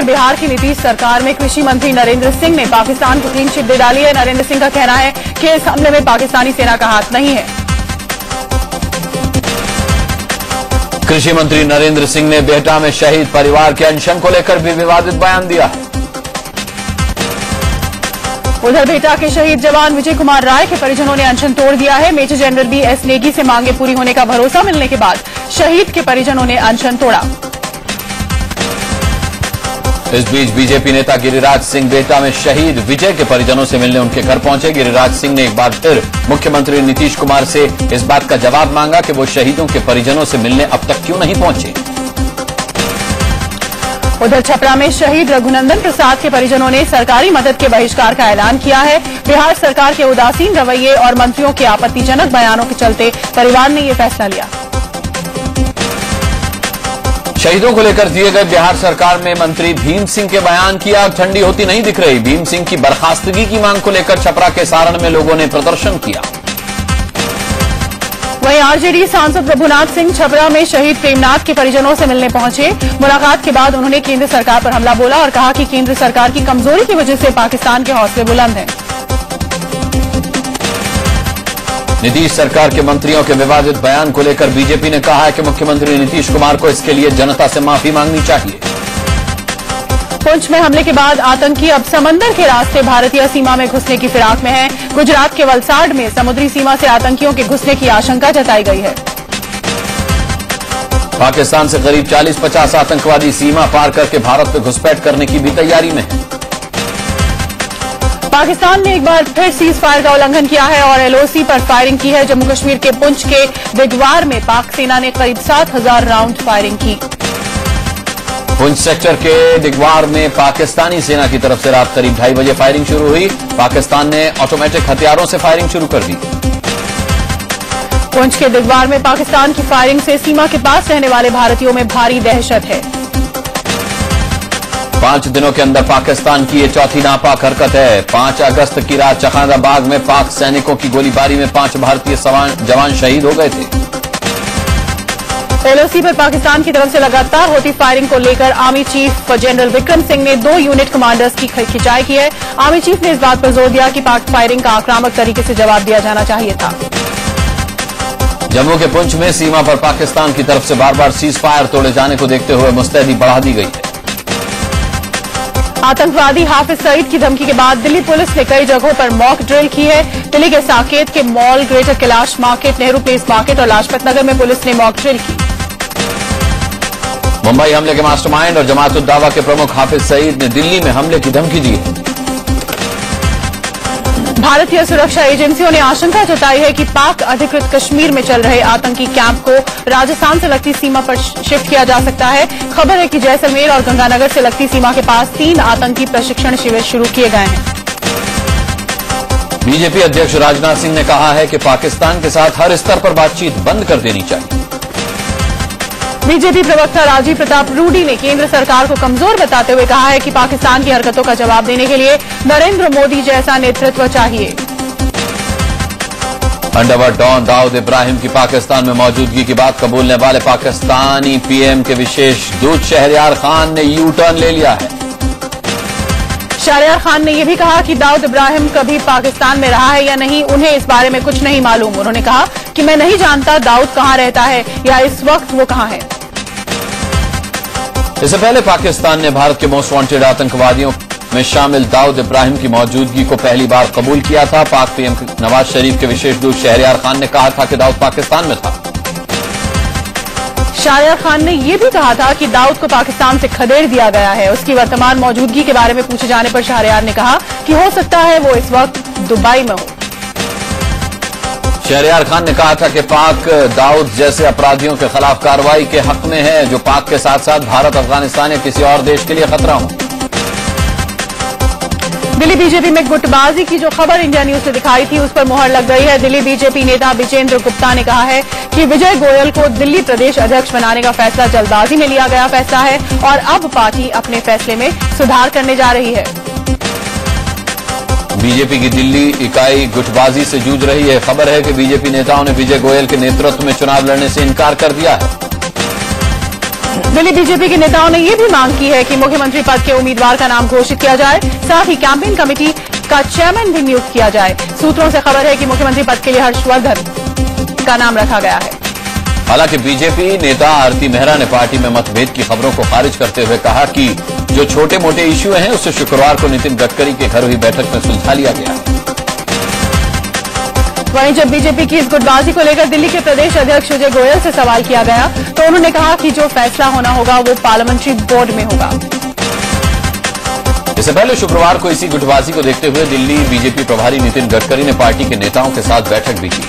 बिहार की नीतीश सरकार में कृषि मंत्री नरेंद्र सिंह ने पाकिस्तान को क्लीन चिट दे डाली है। नरेंद्र सिंह का कहना है कि इस हमले में पाकिस्तानी सेना का हाथ नहीं है। कृषि मंत्री नरेंद्र सिंह ने बिहटा में शहीद परिवार के अनशन को लेकर भी विवादित बयान दिया है। उधर बिहटा के शहीद जवान विजय कुमार राय के परिजनों ने अनशन तोड़ दिया है। मेजर जनरल BS नेगी से मांगे पूरी होने का भरोसा मिलने के बाद शहीद के परिजनों ने अनशन तोड़ा। इस बीच बीजेपी नेता गिरिराज सिंह बिहटा में शहीद विजय के परिजनों से मिलने उनके घर पहुंचे। गिरिराज सिंह ने एक बार फिर मुख्यमंत्री नीतीश कुमार से इस बात का जवाब मांगा कि वो शहीदों के परिजनों से मिलने अब तक क्यों नहीं पहुंचे। उधर छपरा में शहीद रघुनंदन प्रसाद के परिजनों ने सरकारी मदद के बहिष्कार का ऐलान किया है। बिहार सरकार के उदासीन रवैये और मंत्रियों के आपत्तिजनक बयानों के चलते परिवार ने ये फैसला लिया। शहीदों को लेकर दिए गए बिहार सरकार में मंत्री भीम सिंह के बयान की आग ठंडी होती नहीं दिख रही। भीम सिंह की बर्खास्तगी की मांग को लेकर छपरा के सारण में लोगों ने प्रदर्शन किया। वहीं आरजेडी सांसद प्रभुनाथ सिंह छपरा में शहीद प्रेमनाथ के परिजनों से मिलने पहुंचे। मुलाकात के बाद उन्होंने केंद्र सरकार पर हमला बोला और कहा कि केंद्र सरकार की कमजोरी की वजह से पाकिस्तान के हौसले बुलंद हैं। नीतीश सरकार के मंत्रियों के विवादित बयान को लेकर बीजेपी ने कहा है कि मुख्यमंत्री नीतीश कुमार को इसके लिए जनता से माफी मांगनी चाहिए। पुंछ में हमले के बाद आतंकी अब समंदर के रास्ते भारतीय सीमा में घुसने की फिराक में हैं। गुजरात के वलसाड में समुद्री सीमा से आतंकियों के घुसने की आशंका जताई गई है। पाकिस्तान से करीब 40-50 आतंकवादी सीमा पार करके भारत में घुसपैठ करने की भी तैयारी में है। पाकिस्तान ने एक बार फिर सीज फायर का उल्लंघन किया है और LOC पर फायरिंग की है। जम्मू कश्मीर के पुंछ के दिगवार में पाक सेना ने करीब 7,000 राउंड फायरिंग की। पुंछ सेक्टर के दिगवार में पाकिस्तानी सेना की तरफ से रात करीब 2:30 बजे फायरिंग शुरू हुई। पाकिस्तान ने ऑटोमेटिक हथियारों से फायरिंग शुरू कर दी। पुंछ के दिगवार में पाकिस्तान की फायरिंग से सीमा के पास रहने वाले भारतीयों में भारी दहशत है। 5 दिनों के अंदर पाकिस्तान की ये चौथी नापाक हरकत है। 5 अगस्त की रात चखांदाबाग में पाक सैनिकों की गोलीबारी में 5 भारतीय जवान शहीद हो गए थे। LOC पर पाकिस्तान की तरफ से लगातार होती फायरिंग को लेकर army chief general Vikram Singh ने 2 यूनिट कमांडर्स की खिंचाई की है। आर्मी चीफ ने इस बात पर जोर दिया कि पाक फायरिंग का आक्रामक तरीके से जवाब दिया जाना चाहिए था। जम्मू के पुंछ में सीमा पर पाकिस्तान की तरफ से बार बार सीज फायर तोड़े जाने को देखते हुए मुस्तैदी बढ़ा दी गई है। आतंकवादी हाफिज सईद की धमकी के बाद दिल्ली पुलिस ने कई जगहों पर मॉक ड्रिल की है। दिल्ली के साकेत के mall, greater Kailash market, Nehru place market और लाजपत नगर में पुलिस ने मॉक ड्रिल की। मुंबई हमले के मास्टरमाइंड और जमात उद दावा के प्रमुख हाफिज सईद ने दिल्ली में हमले की धमकी दी है। भारतीय सुरक्षा एजेंसियों ने आशंका जताई है कि पाक अधिकृत कश्मीर में चल रहे आतंकी कैंप को राजस्थान से लगती सीमा पर शिफ्ट किया जा सकता है। खबर है कि जैसलमेर और गंगानगर से लगती सीमा के पास 3 आतंकी प्रशिक्षण शिविर शुरू किए गए हैं। बीजेपी अध्यक्ष राजनाथ सिंह ने कहा है कि पाकिस्तान के साथ हर स्तर पर बातचीत बंद कर देनी चाहिए। बीजेपी प्रवक्ता राजीव प्रताप रूडी ने केंद्र सरकार को कमजोर बताते हुए कहा है कि पाकिस्तान की हरकतों का जवाब देने के लिए नरेंद्र मोदी जैसा नेतृत्व चाहिए। अंडरवर्ल्ड डॉन दाऊद इब्राहिम की पाकिस्तान में मौजूदगी की बात कबूलने वाले पाकिस्तानी PM के विशेष दूत शहरयार खान ने यू टर्न ले लिया है। शहरयार खान ने यह भी कहा कि दाऊद इब्राहिम कभी पाकिस्तान में रहा है या नहीं, उन्हें इस बारे में कुछ नहीं मालूम। उन्होंने कहा कि मैं नहीं जानता दाऊद कहां रहता है या इस वक्त वो कहां है। इससे पहले पाकिस्तान ने भारत के मोस्ट वांटेड आतंकवादियों में शामिल दाऊद इब्राहिम की मौजूदगी को पहली बार कबूल किया था। पाक PM नवाज शरीफ के विशेष दूत शहरयार खान ने कहा था कि दाऊद पाकिस्तान में था। शहरयार खान ने यह भी कहा था कि दाऊद को पाकिस्तान से खदेड़ दिया गया है। उसकी वर्तमान मौजूदगी के बारे में पूछे जाने पर शहरयार ने कहा कि हो सकता है वो इस वक्त दुबई में हो। शहरयार खान ने कहा था कि पाक दाऊद जैसे अपराधियों के खिलाफ कार्रवाई के हक में है जो पाक के साथ साथ भारत, अफगानिस्तान या किसी और देश के लिए खतरा हो। दिल्ली बीजेपी में गुटबाजी की जो खबर इंडिया न्यूज ने दिखाई थी उस पर मुहर लग गई है। दिल्ली बीजेपी नेता विजेंद्र गुप्ता ने कहा है कि विजय गोयल को दिल्ली प्रदेश अध्यक्ष बनाने का फैसला जल्दबाजी में लिया गया फैसला है और अब पार्टी अपने फैसले में सुधार करने जा रही है। बीजेपी की दिल्ली इकाई गुटबाजी से जूझ रही है। खबर है कि बीजेपी नेताओं ने विजय गोयल के नेतृत्व में चुनाव लड़ने से इनकार कर दिया है। दिल्ली बीजेपी के नेताओं ने ये भी मांग की है कि मुख्यमंत्री पद के उम्मीदवार का नाम घोषित किया जाए, साथ ही कैंपेन कमेटी का चेयरमैन भी नियुक्त किया जाए। सूत्रों से खबर है कि मुख्यमंत्री पद के लिए हर्षवर्धन का नाम रखा गया है। हालांकि बीजेपी नेता आरती मेहरा ने पार्टी में मतभेद की खबरों को खारिज करते हुए कहा कि जो छोटे मोटे इश्यू हैं उससे शुक्रवार को नितिन गडकरी के घर हुई बैठक में सुलझा लिया गया। वहीं जब बीजेपी की इस गुटबाजी को लेकर दिल्ली के प्रदेश अध्यक्ष विजय गोयल से सवाल किया गया तो उन्होंने कहा कि जो फैसला होना होगा वो पार्लियामेंट्री बोर्ड में होगा। इससे पहले शुक्रवार को इसी गुटबाजी को देखते हुए दिल्ली बीजेपी प्रभारी नितिन गडकरी ने पार्टी के नेताओं के साथ बैठक भी की।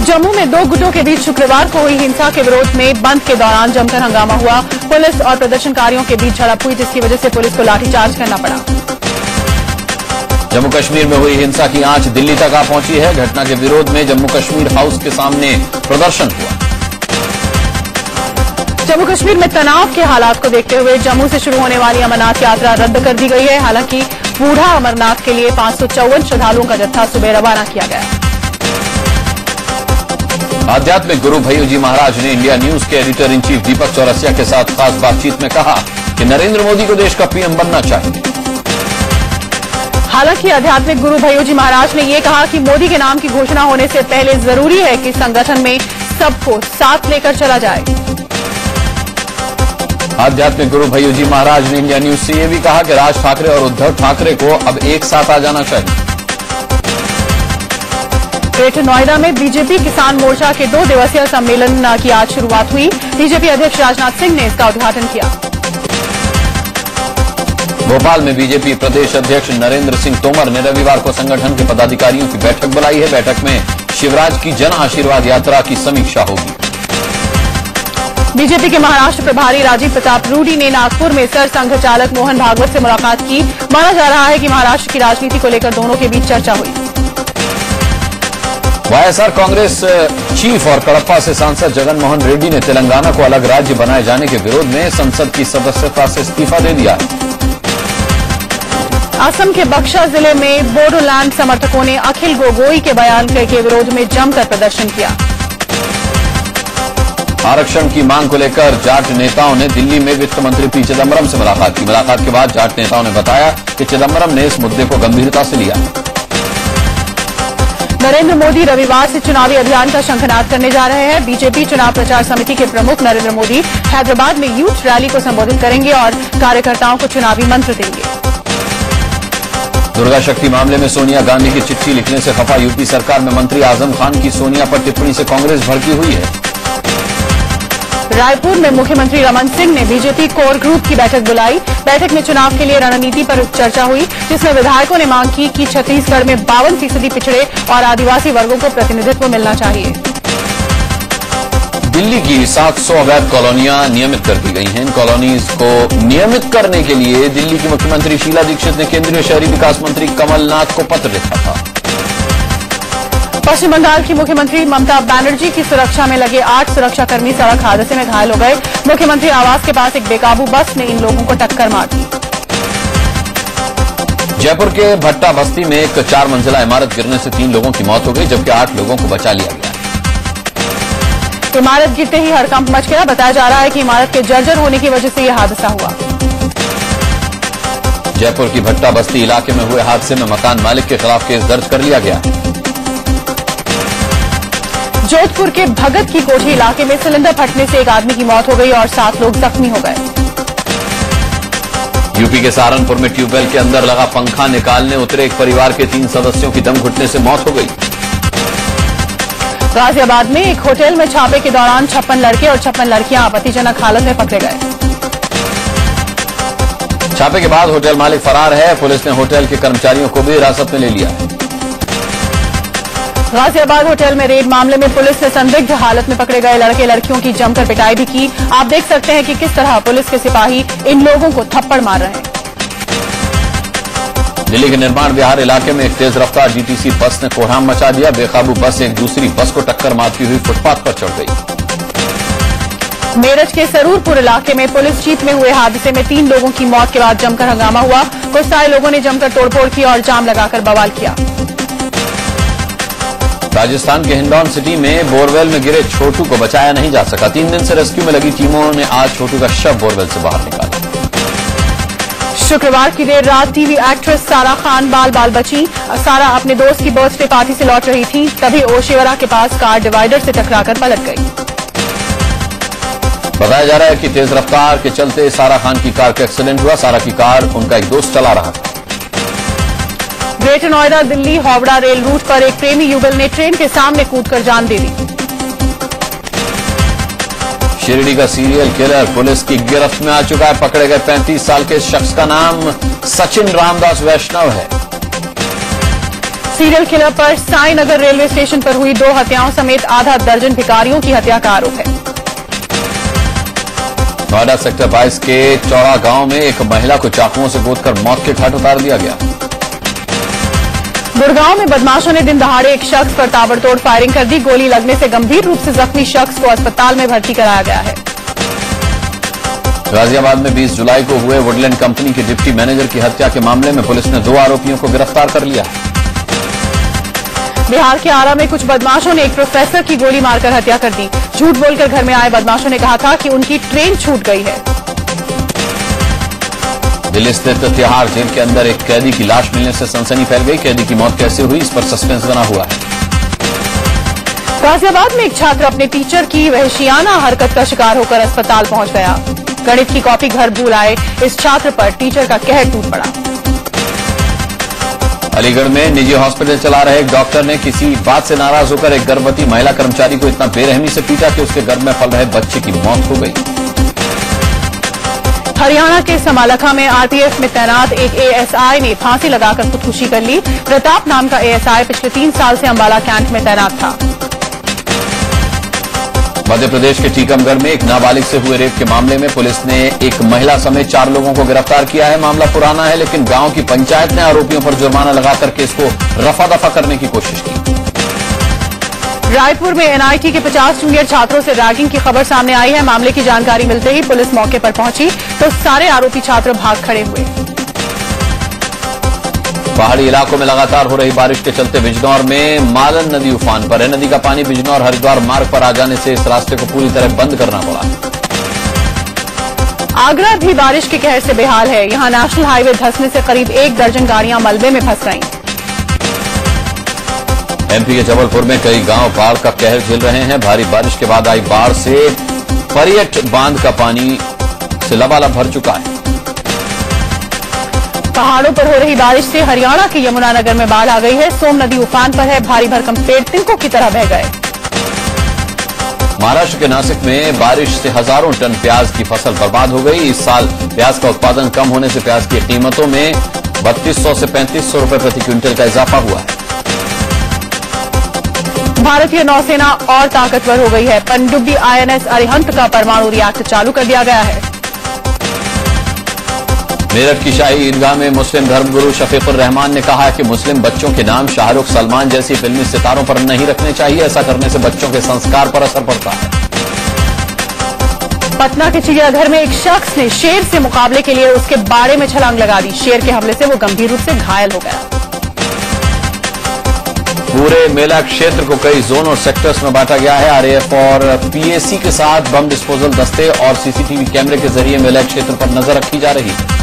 जम्मू में दो गुटों के बीच शुक्रवार को हुई हिंसा के विरोध में बंद के दौरान जमकर हंगामा हुआ। पुलिस और प्रदर्शनकारियों के बीच झड़प हुई, जिसकी वजह से पुलिस को लाठीचार्ज करना पड़ा। जम्मू कश्मीर में हुई हिंसा की आंच दिल्ली तक आ पहुंची है। घटना के विरोध में जम्मू कश्मीर हाउस के सामने प्रदर्शन हुआ। जम्मू कश्मीर में तनाव के हालात को देखते हुए जम्मू से शुरू होने वाली अमरनाथ यात्रा रद्द कर दी गई है। हालांकि बूढ़ा अमरनाथ के लिए 554 श्रद्धालुओं का जत्था सुबह रवाना किया गया। आध्यात्मिक गुरु भय्यू जी महाराज ने इंडिया न्यूज के एडिटर इन चीफ दीपक चौरसिया के साथ खास बातचीत में कहा कि नरेंद्र मोदी को देश का पीएम बनना चाहिए। हालांकि आध्यात्मिक गुरु भय्यू जी महाराज ने यह कहा कि मोदी के नाम की घोषणा होने से पहले जरूरी है कि संगठन में सबको साथ लेकर चला जाए। आध्यात्मिक गुरु भय्यू जी महाराज ने इंडिया न्यूज से यह भी कहा कि राज ठाकरे और उद्धव ठाकरे को अब एक साथ आ जाना चाहिए। ग्रेटर नोएडा में बीजेपी किसान मोर्चा के 2 दिवसीय सम्मेलन की आज शुरुआत हुई। बीजेपी अध्यक्ष राजनाथ सिंह ने इसका उद्घाटन किया। भोपाल में बीजेपी प्रदेश अध्यक्ष नरेंद्र सिंह तोमर ने रविवार को संगठन के पदाधिकारियों की बैठक बुलाई है। बैठक में शिवराज की जन आशीर्वाद यात्रा की समीक्षा होगी। बीजेपी के महाराष्ट्र प्रभारी राजीव प्रताप रूडी ने नागपुर में सर संघ चालक मोहन भागवत से मुलाकात की। माना जा रहा है कि महाराष्ट्र की राजनीति को लेकर दोनों के बीच चर्चा हुई। वाईएसआर कांग्रेस चीफ और कड़प्पा से सांसद जगन मोहन रेड्डी ने तेलंगाना को अलग राज्य बनाए जाने के विरोध में संसद की सदस्यता से इस्तीफा दे दिया। असम के बक्सा जिले में बोडोलैंड समर्थकों ने अखिल गोगोई के बयान के विरोध में जमकर प्रदर्शन किया। आरक्षण की मांग को लेकर जाट नेताओं ने दिल्ली में वित्त मंत्री पी चिदम्बरम से मुलाकात की। मुलाकात के बाद जाट नेताओं ने बताया कि चिदम्बरम ने इस मुद्दे को गंभीरता से लिया। नरेंद्र मोदी रविवार से चुनावी अभियान का शंखनाद करने जा रहे हैं। बीजेपी चुनाव प्रचार समिति के प्रमुख नरेंद्र मोदी हैदराबाद में यूथ रैली को संबोधित करेंगे और कार्यकर्ताओं को चुनावी मंत्र देंगे। दुर्गा शक्ति मामले में सोनिया गांधी की चिट्ठी लिखने से खफा यूपी सरकार में मंत्री आजम खान की सोनिया पर टिप्पणी से कांग्रेस भड़की हुई है। रायपुर में मुख्यमंत्री रमन सिंह ने बीजेपी कोर ग्रुप की बैठक बुलाई। बैठक में चुनाव के लिए रणनीति पर चर्चा हुई, जिसमें विधायकों ने मांग की कि छत्तीसगढ़ में 52% पिछड़े और आदिवासी वर्गों को प्रतिनिधित्व मिलना चाहिए। दिल्ली की 700 अवैध कॉलोनियां नियमित कर दी गई हैं। इन कॉलोनीज को नियमित करने के लिए दिल्ली की मुख्यमंत्री शीला दीक्षित ने केंद्रीय शहरी विकास मंत्री कमलनाथ को पत्र लिखा था। पश्चिम बंगाल की मुख्यमंत्री ममता बनर्जी की सुरक्षा में लगे 8 सुरक्षाकर्मी सड़क हादसे में घायल हो गए। मुख्यमंत्री आवास के पास एक बेकाबू बस ने इन लोगों को टक्कर मार दी। जयपुर के भट्टा बस्ती में एक 4 मंजिला इमारत गिरने से 3 लोगों की मौत हो गई, जबकि 8 लोगों को बचा लिया गया। इमारत गिरते ही हड़कंप मच गया। बताया जा रहा है कि इमारत के जर्जर होने की वजह से यह हादसा हुआ। जयपुर की भट्टा बस्ती इलाके में हुए हादसे में मकान मालिक के खिलाफ केस दर्ज कर लिया गया। जोधपुर के भगत की कोठी इलाके में सिलेंडर फटने से एक आदमी की मौत हो गई और 7 लोग जख्मी हो गए। यूपी के सहारनपुर में ट्यूबवेल के अंदर लगा पंखा निकालने उतरे एक परिवार के 3 सदस्यों की दम घुटने से मौत हो गई। गाजियाबाद में एक होटल में छापे के दौरान 56 लड़के और 56 लड़कियां आपत्तिजनक हालत में पकड़े गए। छापे के बाद होटल मालिक फरार है। पुलिस ने होटल के कर्मचारियों को भी हिरासत में ले लिया है। गाजियाबाद होटल में रेड मामले में पुलिस ने संदिग्ध हालत में पकड़े गए लड़के लड़कियों की जमकर पिटाई भी की। आप देख सकते हैं कि किस तरह पुलिस के सिपाही इन लोगों को थप्पड़ मार रहे हैं। दिल्ली के निर्माण विहार इलाके में एक तेज रफ्तार डीटीसी बस ने कोहराम मचा दिया। बेकाबू बस एक दूसरी बस को टक्कर मारती हुई फुटपाथ पर चढ़ गई। मेरठ के सरूरपुर इलाके में पुलिस जीप में हुए हादसे में 3 लोगों की मौत के बाद जमकर हंगामा हुआ। कुछ सारे लोगों ने जमकर तोड़फोड़ की और जाम लगाकर बवाल किया। राजस्थान के हिंडौन सिटी में बोरवेल में गिरे छोटू को बचाया नहीं जा सका। 3 दिन से रेस्क्यू में लगी टीमों ने आज छोटू का शव बोरवेल से बाहर निकाला। शुक्रवार की देर रात टीवी एक्ट्रेस सारा खान बाल बाल बची। सारा अपने दोस्त की बर्थडे पार्टी से लौट रही थी, तभी ओशिवरा के पास कार डिवाइडर से टकराकर पलट गई। बताया जा रहा है कि तेज रफ्तार के चलते सारा खान की कार का एक्सीडेंट हुआ। सारा की कार उनका एक दोस्त चला रहा था। Greater Noida Delhi Howrah rail route पर एक प्रेमी युगल ने ट्रेन के सामने कूदकर जान दे दी। शिरडी का सीरियल किलर पुलिस की गिरफ्त में आ चुका है। पकड़े गए 35 साल के शख्स का नाम सचिन रामदास वैष्णव है। सीरियल किलर पर साई नगर रेलवे स्टेशन पर हुई 2 हत्याओं समेत आधा दर्जन भिखारियों की हत्या का आरोप है। नोएडा सेक्टर 22 के चौड़ा गांव में एक महिला को चाकुओं से गोदकर मौत के घाट उतार दिया गया। गुड़गांव में बदमाशों ने दिन दहाड़े एक शख्स पर ताबड़तोड़ फायरिंग कर दी। गोली लगने से गंभीर रूप से जख्मी शख्स को अस्पताल में भर्ती कराया गया है। गाजियाबाद में 20 जुलाई को हुए वुडलैंड कंपनी के डिप्टी मैनेजर की हत्या के मामले में पुलिस ने 2 आरोपियों को गिरफ्तार कर लिया। बिहार के आरा में कुछ बदमाशों ने एक प्रोफेसर की गोली मारकर हत्या कर दी। झूठ बोलकर घर में आए बदमाशों ने कहा था कि उनकी ट्रेन छूट गई है। दिल्ली स्थित तिहाड़ जेल के अंदर एक कैदी की लाश मिलने से सनसनी फैल गई। कैदी की मौत कैसे हुई, इस पर सस्पेंस बना हुआ है। गाजियाबाद में एक छात्र अपने टीचर की वहशियाना हरकत का शिकार होकर अस्पताल पहुंच गया। गणित की कॉपी घर भूल आए इस छात्र पर टीचर का कहर टूट पड़ा। अलीगढ़ में निजी हॉस्पिटल चला रहे एक डॉक्टर ने किसी बात से नाराज होकर एक गर्भवती महिला कर्मचारी को इतना बेरहमी से पीटा कि उसके गर्भ में पल रहे बच्चे की मौत हो गई। हरियाणा के समालखा में आरपीएफ में तैनात एक एएसआई ने फांसी लगाकर खुदकुशी कर ली। प्रताप नाम का एएसआई पिछले 3 साल से अंबाला कैंट में तैनात था। मध्य प्रदेश के टीकमगढ़ में एक नाबालिग से हुए रेप के मामले में पुलिस ने एक महिला समेत 4 लोगों को गिरफ्तार किया है। मामला पुराना है, लेकिन गांव की पंचायत ने आरोपियों पर जुर्माना लगाकर केस को रफा दफा करने की कोशिश की। रायपुर में एनआईटी के 50 जूनियर छात्रों से रैगिंग की खबर सामने आई है। मामले की जानकारी मिलते ही पुलिस मौके पर पहुंची तो सारे आरोपी छात्र भाग खड़े हुए। पहाड़ी इलाकों में लगातार हो रही बारिश के चलते बिजनौर में मालन नदी उफान पर है। नदी का पानी बिजनौर हरिद्वार मार्ग पर आ जाने से इस रास्ते को पूरी तरह बंद करना पड़ा। आगरा भी बारिश के कहर से बेहाल है। यहां नेशनल हाईवे धंसने से करीब 1 दर्जन गाड़ियां मलबे में फंस गईं। एमपी के जबलपुर में कई गांव बाढ़ का कहर झेल रहे हैं। भारी बारिश के बाद आई बाढ़ से परियट बांध का पानी से लबालब भर चुका है। पहाड़ों पर हो रही बारिश से हरियाणा के यमुनानगर में बाढ़ आ गई है। सोम नदी उफान पर है। भारी भरकम पेड़ तिनकों की तरह बह गए। महाराष्ट्र के नासिक में बारिश से हजारों टन प्याज की फसल बर्बाद हो गई। इस साल प्याज का उत्पादन कम होने से प्याज की कीमतों में 3200 से 3500 रुपए प्रति क्विंटल का इजाफा हुआ है। भारतीय नौसेना और ताकतवर हो गई है। पनडुब्बी आईएनएस अरिहंत का परमाणु रिएक्टर चालू कर दिया गया है। मेरठ की शाही ईदगाह में मुस्लिम धर्मगुरु शफीकुर रहमान ने कहा है कि मुस्लिम बच्चों के नाम शाहरुख, सलमान जैसी फिल्मी सितारों पर नहीं रखने चाहिए। ऐसा करने से बच्चों के संस्कार पर असर पड़ता है। पटना के चिड़ियाघर में एक शख्स ने शेर से मुकाबले के लिए उसके बाड़े में छलांग लगा दी। शेर के हमले से वो गंभीर रूप से घायल हो गया। पूरे मेला क्षेत्र को कई जोन और सेक्टर्स में बांटा गया है। आरएएफ और पीएसी के साथ बम डिस्पोजल दस्ते और सीसीटीवी कैमरे के जरिए मेला क्षेत्र पर नजर रखी जा रही है।